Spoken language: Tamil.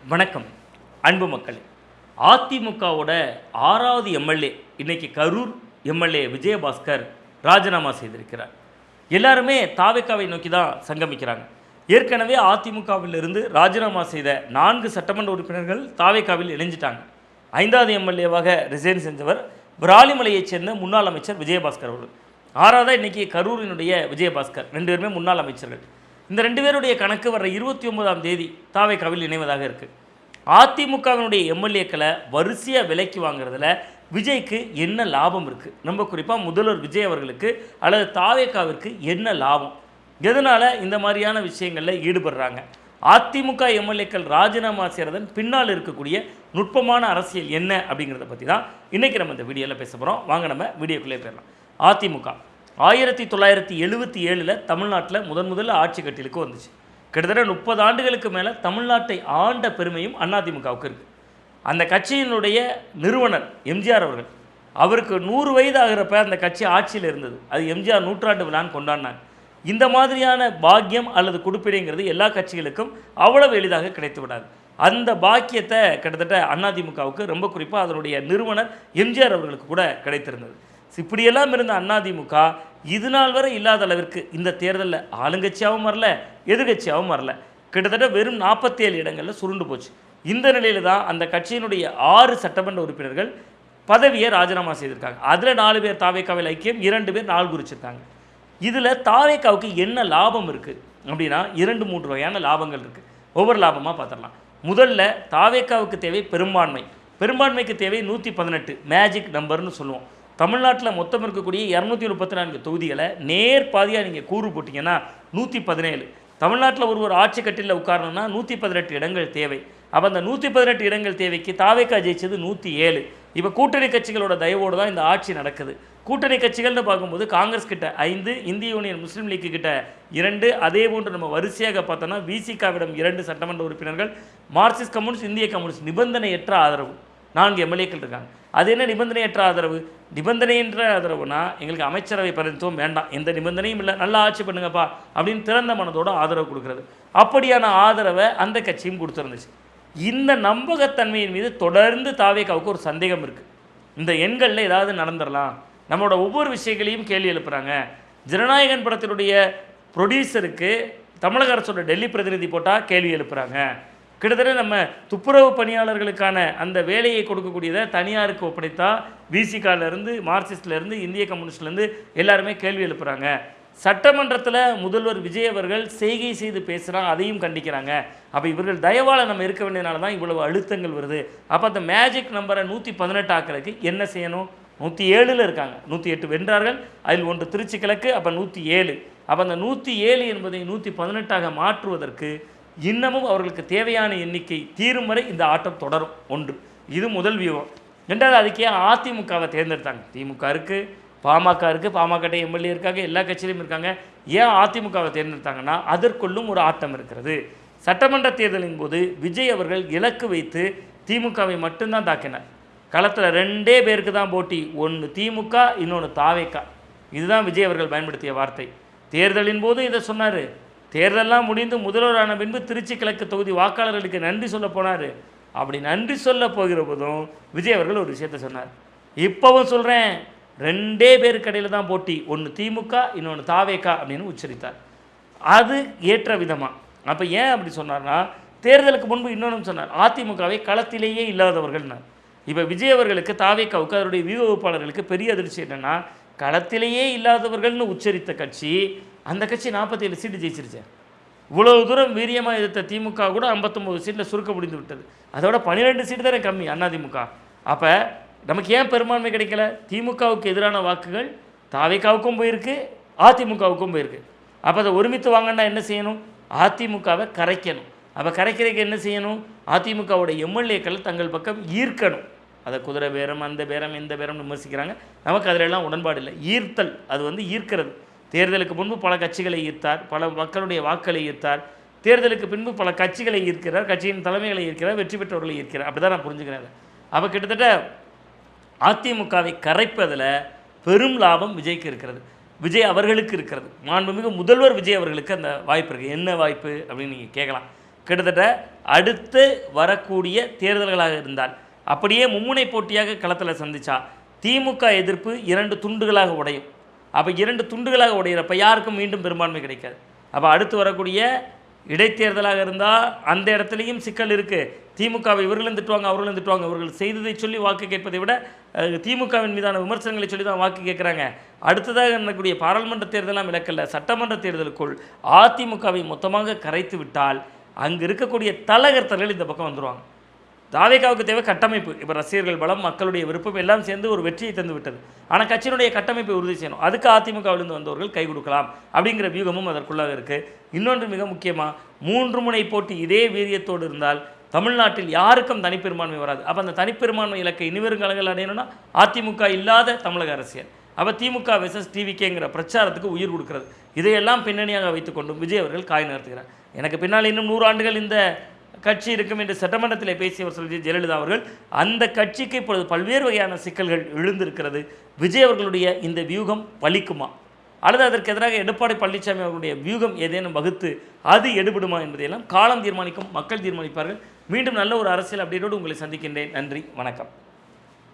வணக்கம் அன்பு மக்களே. அதிமுகவோட 6வது எம்எல்ஏ இன்னைக்கு கரூர் எம்எல்ஏ விஜயபாஸ்கர் ராஜினாமா செய்திருக்கிறார். எல்லாருமே தாவேக்காவை நோக்கி தான் சங்கமிக்கிறாங்க. ஏற்கனவே அதிமுகவிலிருந்து ராஜினாமா செய்த 4 சட்டமன்ற உறுப்பினர்கள் தாவேக்காவில் இணைஞ்சிட்டாங்க. 5வது எம்எல்ஏவாக ரிசைன் செஞ்சவர் விராலிமலையைச் சேர்ந்த முன்னாள் அமைச்சர் விஜயபாஸ்கர் அவர்கள். 6வதாக இன்னைக்கு கரூரினுடைய விஜயபாஸ்கர், 2 பேருமே முன்னாள் அமைச்சர்கள். இந்த 2 பேருடைய கணக்கு வர 29ஆம் தேதி தாவேக்காவில் இணைவதாக இருக்குது. அதிமுகவினுடைய எம்எல்ஏக்களை வரிசையாக விலைக்கு வாங்குறதுல விஜய்க்கு என்ன லாபம் இருக்குது? நம்ம குறிப்பாக முதல்வர் விஜய் அவர்களுக்கு அல்லது தாவேக்காவிற்கு என்ன லாபம்? எதனால் இந்த மாதிரியான விஷயங்களில் ஈடுபடுறாங்க? அதிமுக எம்எல்ஏக்கள் ராஜினாமா செய்கிறதன் பின்னால் இருக்கக்கூடிய நுட்பமான அரசியல் என்ன அப்படிங்கிறத பற்றி தான் இன்றைக்கி நம்ம இந்த வீடியோவில் பேச போகிறோம். வாங்க நம்ம வீடியோக்குள்ளே போயிடலாம். அதிமுக 1977 தமிழ்நாட்டில் முதல்ல ஆட்சி கட்டிலுக்கு வந்துச்சு. கிட்டத்தட்ட 30 ஆண்டுகளுக்கு மேலே தமிழ்நாட்டை ஆண்ட பெருமையும் அதிமுகவுக்கு இருக்குது. அந்த கட்சியினுடைய நிறுவனர் எம்ஜிஆர் அவர்கள், அவருக்கு 100 வயது ஆகிறப்ப அந்த கட்சி ஆட்சியில் இருந்தது. அது எம்ஜிஆர் நூற்றாண்டு விழான்னு கொண்டாடினாங்க. இந்த மாதிரியான பாக்கியம் அல்லது கொடுப்பினைங்கிறது எல்லா கட்சிகளுக்கும் அவ்வளவு எளிதாக கிடைத்து விடாது. அந்த பாக்கியத்தை கிட்டத்தட்ட அதிமுகவுக்கு, ரொம்ப குறிப்பாக அதனுடைய நிறுவனர் எம்ஜிஆர் அவர்களுக்கு கூட கிடைத்திருந்தது. இப்படியெல்லாம் இருந்த அதிமுக இது நாள் வரை இல்லாத அளவிற்கு இந்த தேர்தலில் ஆளுங்கட்சியாகவும் வரல, எதிர்கட்சியாகவும் வரல. கிட்டத்தட்ட வெறும் 47 இடங்களில் சுருண்டு போச்சு. இந்த நிலையில் தான் அந்த கட்சியினுடைய 6 சட்டமன்ற உறுப்பினர்கள் பதவியை ராஜினாமா செய்திருக்காங்க. அதில் 4 பேர் தாவேக்காவில் ஐக்கியம், 2 பேர் நாள் குறிச்சிருக்காங்க. இதில் தாவேக்காவுக்கு என்ன லாபம் இருக்குது அப்படின்னா 2-3 வகையான லாபங்கள் இருக்குது. ஒவ்வொரு லாபமாக பார்த்துடலாம். முதல்ல தாவேக்காவுக்கு தேவை பெரும்பான்மை. பெரும்பான்மைக்கு தேவை 118 மேஜிக் நம்பர்னு சொல்லுவோம். தமிழ்நாட்டில் மொத்தம் இருக்கக்கூடிய 234 தொகுதிகளை நேர் பாதியாக நீங்கள் கூறு போட்டிங்கன்னா 117. தமிழ்நாட்டில் ஒரு ஆட்சி கட்டிலில் உட்காரணும்னா 118 இடங்கள் தேவை. அப்போ அந்த 118 இடங்கள் தேவைக்கு தாவேக்கா ஜெயிச்சது 107. இப்போ கூட்டணி கட்சிகளோட தயவோடு தான் இந்த ஆட்சி நடக்குது. கூட்டணி கட்சிகள்னு பார்க்கும்போது காங்கிரஸ் கிட்ட 5, இந்திய யூனியன் முஸ்லீம் லீக்கு கிட்ட 2, அதே போன்று நம்ம வரிசையாக பார்த்தோன்னா விசிகாவிடம் 2 சட்டமன்ற உறுப்பினர்கள், மார்க்சிஸ்ட் கம்யூனிஸ்ட், இந்திய கம்யூனிஸ்ட் நிபந்தனையற்ற ஆதரவு 4 எம்எல்ஏக்கள் இருக்காங்க. அது என்ன நிபந்தனையற்ற ஆதரவு? நிபந்தனையற்ற ஆதரவுனா எங்களுக்கு அமைச்சரவை பிரதிநிதித்துவம் வேண்டாம், எந்த நிபந்தனையும் இல்லை, நல்லா ஆட்சி பண்ணுங்கப்பா அப்படின்னு திறந்த மனதோட ஆதரவு கொடுக்குறது. அப்படியான ஆதரவை அந்த கட்சியும் கொடுத்துருந்துச்சு. இந்த நம்பகத்தன்மையின் மீது தொடர்ந்து தாவேக்காவுக்கு ஒரு சந்தேகம் இருக்குது. இந்த எண்களில் ஏதாவது நடந்துடலாம், நம்மளோட ஒவ்வொரு விஷயங்களையும் கேள்வி எழுப்புறாங்க. ஜனநாயகன் படத்தினுடைய ப்ரொடியூசருக்கு தமிழக அரசோட டெல்லி பிரதிநிதி போட்டால் கேள்வி எழுப்புறாங்க. கிட்டத்தட்ட நம்ம துப்புரவு பணியாளர்களுக்கான அந்த வேலையை கொடுக்கக்கூடியதை தனியாருக்கு ஒப்படைத்தா விசிகாலேருந்து, மார்க்சிஸ்ட்லேருந்து, இந்திய கம்யூனிஸ்ட்லேருந்து எல்லாருமே கேள்வி எழுப்புகிறாங்க. சட்டமன்றத்தில் முதல்வர் விஜய் அவர்கள் செய்கை செய்து பேசுகிறாங்க, அதையும் கண்டிக்கிறாங்க. அப்போ இவர்கள் தயவால் நம்ம இருக்க வேண்டியனால தான் இவ்வளவு அழுத்தங்கள் வருது. அப்போ அந்த மேஜிக் நம்பரை 118 ஆக்கிறதுக்கு என்ன செய்யணும்? 107 இருக்காங்க, 108 வென்றார்கள், அதில் 1 திருச்சி கிழக்கு, அப்போ 107. அப்போ அந்த 107 என்பதை 118 மாற்றுவதற்கு இன்னமும் அவர்களுக்கு தேவையான எண்ணிக்கை தீரும் வரை இந்த ஆட்டம் தொடரும். 1 இது முதல் வியூகம். 2வது, அதுக்கே அதிமுகவை தேர்ந்தெடுத்தாங்க. திமுக இருக்குது, பாமக இருக்குது, பாமக எம்எல்ஏ இருக்காங்க, எல்லா கட்சியிலும் இருக்காங்க. ஏன் அதிமுகவை தேர்ந்தெடுத்தாங்கன்னா அதற்குள்ளும் ஒரு ஆட்டம் இருக்கிறது. சட்டமன்ற தேர்தலின் போது விஜய் அவர்கள் இலக்கு வைத்து திமுகவை மட்டும்தான் தாக்கினார். களத்தில் 2 பேருக்கு தான் போட்டி, ஒன்று திமுக, இன்னொன்று தாவேக்கா. இதுதான் விஜய் அவர்கள் பயன்படுத்திய வார்த்தை. தேர்தலின் போது இதை சொன்னார். தேர்தலெல்லாம் முடிந்து முதல்வரான பின்பு திருச்சி கிழக்கு தொகுதி வாக்காளர்களுக்கு நன்றி சொல்ல போனார். அப்படி நன்றி சொல்ல போகிற போதும் விஜய் அவர்கள் ஒரு விஷயத்த சொன்னார். இப்போவும் சொல்கிறேன், 2 பேருக்கு இடையில் தான் போட்டி, ஒன்று திமுக, இன்னொன்று தாவேக்கா அப்படின்னு உச்சரித்தார். அது ஏற்ற விதமாக. அப்போ ஏன் அப்படி சொன்னார்னா, தேர்தலுக்கு முன்பு இன்னொன்று சொன்னார், அதிமுகவை களத்திலேயே இல்லாதவர்கள்னார். இப்போ விஜய் அவர்களுக்கு, தாவேக்காவுக்கு, அவருடைய வியூகப்பாளர்களுக்கு பெரிய அதிர்ச்சி என்னென்னா, களத்திலேயே இல்லாதவர்கள்னு உச்சரித்த கட்சி, அந்த கட்சி 47 சீட்டு ஜெயிச்சிருச்சு. இவ்வளவு தூரம் வீரியமாக எதிர்த்த திமுக கூட 59 சீட்டில் சுருக்க முடிந்து விட்டது. அதோட 12 சீட்டு தானே கம்மி அதிமுக. அப்போ நமக்கு ஏன் பெரும்பான்மை கிடைக்கல? திமுகவுக்கு எதிரான வாக்குகள் தாவேக்காவுக்கும் போயிருக்கு, அதிமுகவுக்கும் போயிருக்கு. அப்போ அதை ஒருமித்து வாங்கன்னா என்ன செய்யணும்? அதிமுகவை கரைக்கணும். அப்போ கரைக்கிறதுக்கு என்ன செய்யணும்? அதிமுகவோட எம்எல்ஏக்களை தங்கள் பக்கம் ஈர்க்கணும். அதை குதிரை பேரம், அந்த பேரம், இந்த பேரம் விமர்சிக்கிறாங்க. நமக்கு அதிலெல்லாம் உடன்பாடு இல்லை. ஈர்த்தல், அது ஈர்க்கிறது. தேர்தலுக்கு முன்பு பல கட்சிகளை ஈர்த்தார், பல மக்களுடைய வாக்களை ஈர்த்தார். தேர்தலுக்கு பின்பு பல கட்சிகளை ஈர்க்கிறார், கட்சியின் தலைமைகளை ஈர்க்கிறார், வெற்றி பெற்றவர்களை ஈர்க்கிறார். அப்படி தான் நான் புரிஞ்சுக்கிறேன். அப்போ கிட்டத்தட்ட அதிமுகவை கரைப்பதில் பெரும் லாபம் விஜய்க்கு இருக்கிறது, விஜய் அவர்களுக்கு இருக்கிறது. மாண்புமிகு முதல்வர் விஜய் அவர்களுக்கு அந்த வாய்ப்பு இருக்குது. என்ன வாய்ப்பு அப்படின்னு நீங்கள் கேட்கலாம். கிட்டத்தட்ட அடுத்து வரக்கூடிய தேர்தல்களாக இருந்தால் அப்படியே மும்முனை போட்டியாக களத்தில் சந்திச்சா திமுக எதிர்ப்பு 2 துண்டுகளாக உடையும். அப்போ 2 துண்டுகளாக உடையிறப்ப யாருக்கும் மீண்டும் பெரும்பான்மை கிடைக்காது. அப்போ அடுத்து வரக்கூடிய இடைத்தேர்தலாக இருந்தால் அந்த இடத்துலையும் சிக்கல் இருக்குது. திமுகவை இவர்களும் திட்டுவாங்க, அவர்களும் திட்டுவாங்க. இவர்கள் செய்ததை சொல்லி வாக்கு கேட்பதை விட திமுகவின் மீதான விமர்சனங்களை சொல்லி தான் வாக்கு கேட்குறாங்க. அடுத்ததாக நடக்கக்கூடிய பாராளுமன்ற தேர்தலாம் விளக்கல்ல, சட்டமன்ற தேர்தலுக்குள் அதிமுகவை மொத்தமாக கரைத்து விட்டால் அங்கு இருக்கக்கூடிய தலகர்த்தர்கள் இந்த பக்கம் வந்துடுவாங்க. தாவேகாவுக்கு தேவை கட்டமைப்பு. இப்போ ரசிகர்கள் பலம், மக்களுடைய விருப்பம் எல்லாம் சேர்ந்து ஒரு வெற்றியை தந்து விட்டது. ஆனால் கட்சியினுடைய கட்டமைப்பை உறுதி செய்யணும். அதுக்கு அதிமுகவிலிருந்து வந்தவர்கள் கை கொடுக்கலாம் அப்படிங்கிற வியூகமும் அதற்குள்ளாக இருக்குது. இன்னொன்று மிக முக்கியமாக 3 முனை போட்டி இதே வீரியத்தோடு இருந்தால் தமிழ்நாட்டில் யாருக்கும் தனிப்பெரும்பான்மை வராது. அப்போ அந்த தனிப்பெரும்பான்மை இலக்கை இனிவரும் காலங்கள் அடையணும்னா அதிமுக இல்லாத தமிழக அரசியல். அப்போ திமுக வெர்சஸ் டிவிகேங்கிற பிரச்சாரத்துக்கு உயிர் கொடுக்கிறது. இதையெல்லாம் பின்னணியாக வைத்துக்கொண்டும் விஜய் அவர்கள் காய் நகர்த்துகிறார். எனக்கு பின்னால் இன்னும் 100 ஆண்டுகள் இந்த கட்சி இருக்கும் என்று சட்டமன்றத்தில் பேசியவர் சொல்லி ஜெயலலிதா அவர்கள், அந்த கட்சிக்கு இப்பொழுது பல்வேறு வகையான சிக்கல்கள் எழுந்திருக்கிறது. விஜய் அவர்களுடைய இந்த வியூகம் பலிக்குமா அல்லது அதற்கு எதிராக எடப்பாடி பழனிசாமி அவர்களுடைய வியூகம் ஏதேனும் வகுத்து அது எடுபடுமா என்பதையெல்லாம் காலம் தீர்மானிக்கும், மக்கள் தீர்மானிப்பார்கள். மீண்டும் நல்ல ஒரு அரசியல் அப்டேட்டோடு உங்களை சந்திக்கின்றேன். நன்றி, வணக்கம்.